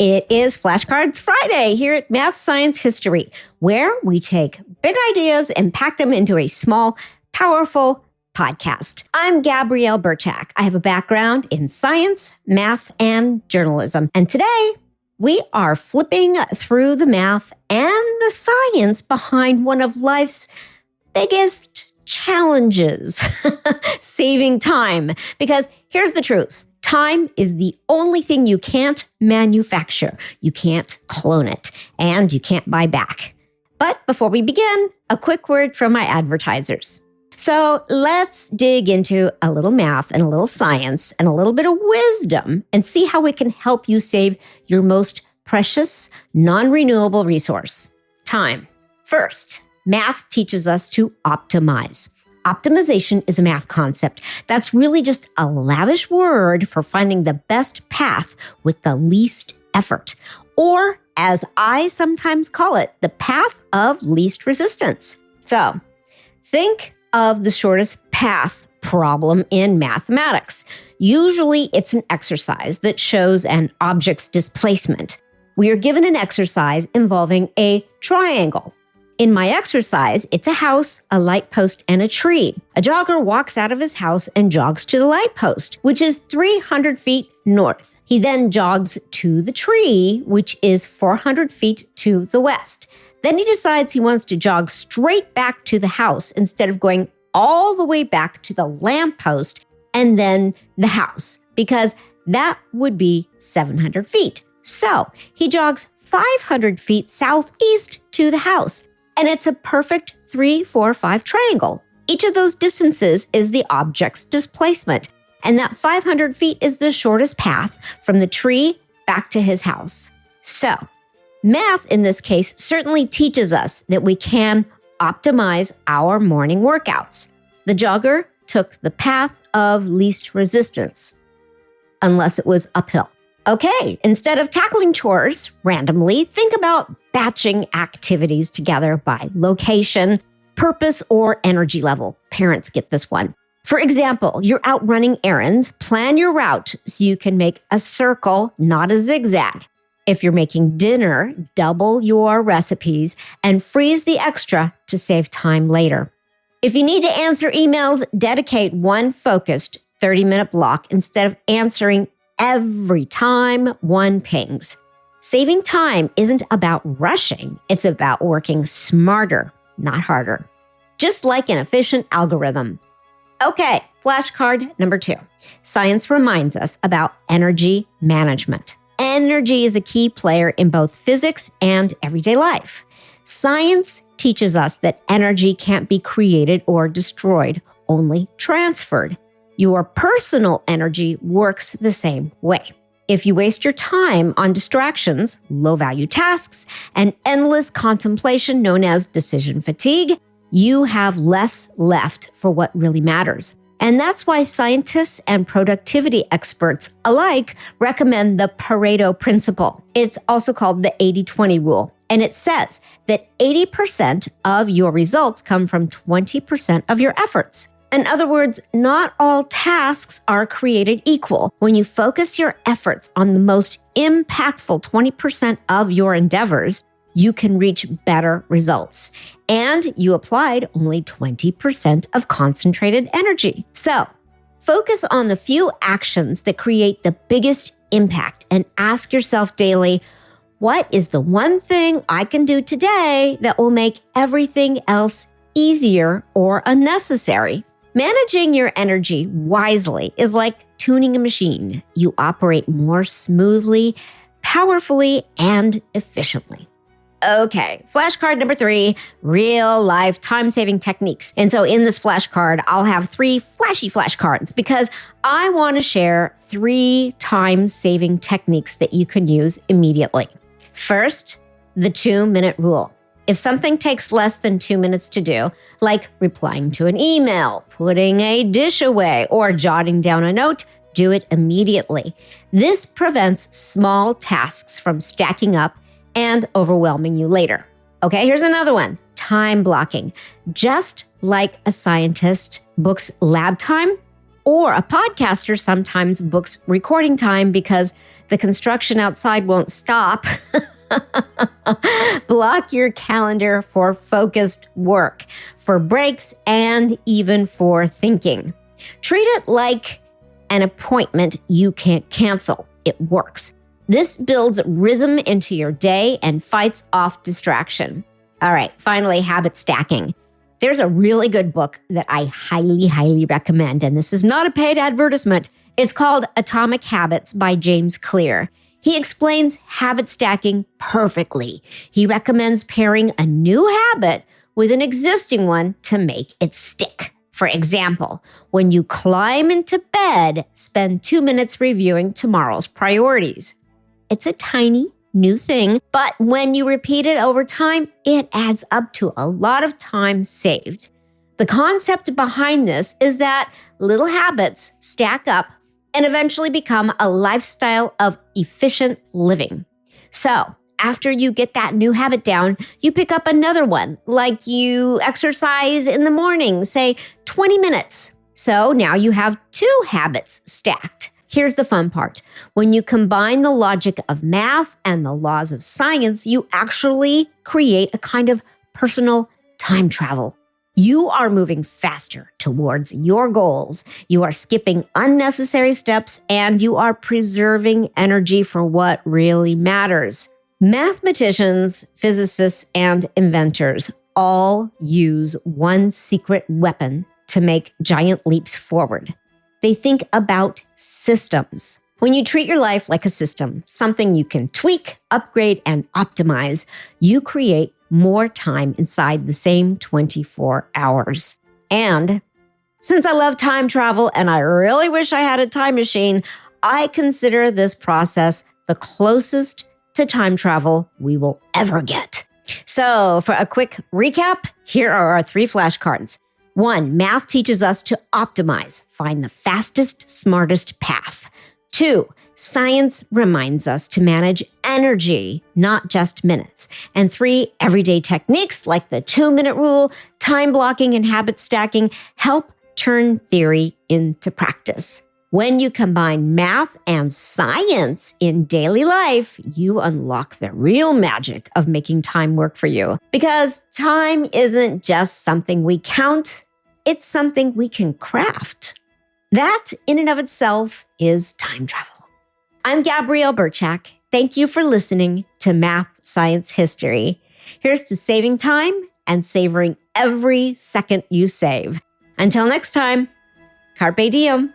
It is Flashcards Friday here at Math Science History, where we take big ideas and pack them into a small, powerful podcast. I'm Gabrielle Birchak. I have a background in science, math, and journalism. And today, we are flipping through the math and the science behind one of life's biggest challenges, saving time. Because here's the truth. Time is the only thing you can't manufacture. You can't clone it, and you can't buy back. But before we begin, a quick word from my advertisers. So let's dig into a little math and a little science and a little bit of wisdom and see how it can help you save your most precious, non-renewable resource, time. First, math teaches us to optimize. Optimization is a math concept that's really just a lavish word for finding the best path with the least effort, or as I sometimes call it, the path of least resistance. So think of the shortest path problem in mathematics. Usually it's an exercise that shows an object's displacement. We are given an exercise involving a triangle. In my exercise, it's a house, a light post, and a tree. A jogger walks out of his house and jogs to the light post, which is 300 feet north. He then jogs to the tree, which is 400 feet to the west. Then he decides he wants to jog straight back to the house instead of going all the way back to the lamppost and then the house, because that would be 700 feet. So he jogs 500 feet southeast to the house. And it's a perfect 3, 4, 5 triangle. Each of those distances is the object's displacement. And that 500 feet is the shortest path from the tree back to his house. So, math in this case certainly teaches us that we can optimize our morning workouts. The jogger took the path of least resistance, unless it was uphill. Okay, instead of tackling chores randomly, think about batching activities together by location, purpose, or energy level. Parents get this one. For example, you're out running errands, plan your route so you can make a circle, not a zigzag. If you're making dinner, double your recipes and freeze the extra to save time later. If you need to answer emails, dedicate one focused 30-minute block instead of answering every time one pings. Saving time isn't about rushing. It's about working smarter, not harder. Just like an efficient algorithm. Okay, flashcard number 2. Science reminds us about energy management. Energy is a key player in both physics and everyday life. Science teaches us that energy can't be created or destroyed, only transferred. Your personal energy works the same way. If you waste your time on distractions, low-value tasks, and endless contemplation known as decision fatigue, you have less left for what really matters. And that's why scientists and productivity experts alike recommend the Pareto Principle. It's also called the 80-20 rule. And it says that 80% of your results come from 20% of your efforts. In other words, not all tasks are created equal. When you focus your efforts on the most impactful 20% of your endeavors, you can reach better results. And you applied only 20% of concentrated energy. So, focus on the few actions that create the biggest impact and ask yourself daily, what is the one thing I can do today that will make everything else easier or unnecessary? Managing your energy wisely is like tuning a machine. You operate more smoothly, powerfully, and efficiently. Okay, flashcard number 3, real-life time-saving techniques. And so in this flashcard, I'll have 3 flashy flashcards because I want to share 3 time-saving techniques that you can use immediately. First, the 2-minute rule. If something takes less than 2 minutes to do, like replying to an email, putting a dish away, or jotting down a note, do it immediately. This prevents small tasks from stacking up and overwhelming you later. Okay, here's another one. Time blocking. Just like a scientist books lab time, Or a podcaster sometimes books recording time because the construction outside won't stop. Block your calendar for focused work, for breaks, and even for thinking. Treat it like an appointment you can't cancel. It works. This builds rhythm into your day and fights off distraction. All right, finally, habit stacking. There's a really good book that I highly, highly recommend, and this is not a paid advertisement. It's called Atomic Habits by James Clear. He explains habit stacking perfectly. He recommends pairing a new habit with an existing one to make it stick. For example, when you climb into bed, spend 2 minutes reviewing tomorrow's priorities. It's a tiny new thing, but when you repeat it over time, it adds up to a lot of time saved. The concept behind this is that little habits stack up and eventually become a lifestyle of efficient living. So, after you get that new habit down, you pick up another one, like you exercise in the morning, say 20 minutes. So now you have 2 habits stacked. Here's the fun part. When you combine the logic of math and the laws of science, you actually create a kind of personal time travel. You are moving faster towards your goals. You are skipping unnecessary steps, and you are preserving energy for what really matters. Mathematicians, physicists, and inventors all use one secret weapon to make giant leaps forward. They think about systems. When you treat your life like a system, something you can tweak, upgrade, and optimize, you create more time inside the same 24 hours. And since I love time travel and I really wish I had a time machine, I consider this process the closest to time travel we will ever get. So for a quick recap, here are our 3 flashcards. 1, math teaches us to optimize, find the fastest, smartest path. 2, science reminds us to manage energy, not just minutes. And 3, everyday techniques like the 2-minute rule, time blocking, and habit stacking help turn theory into practice. When you combine math and science in daily life, you unlock the real magic of making time work for you. Because time isn't just something we count, it's something we can craft. That, in and of itself, is time travel. I'm Gabrielle Birchak. Thank you for listening to Math Science History. Here's to saving time and savoring every second you save. Until next time, carpe diem.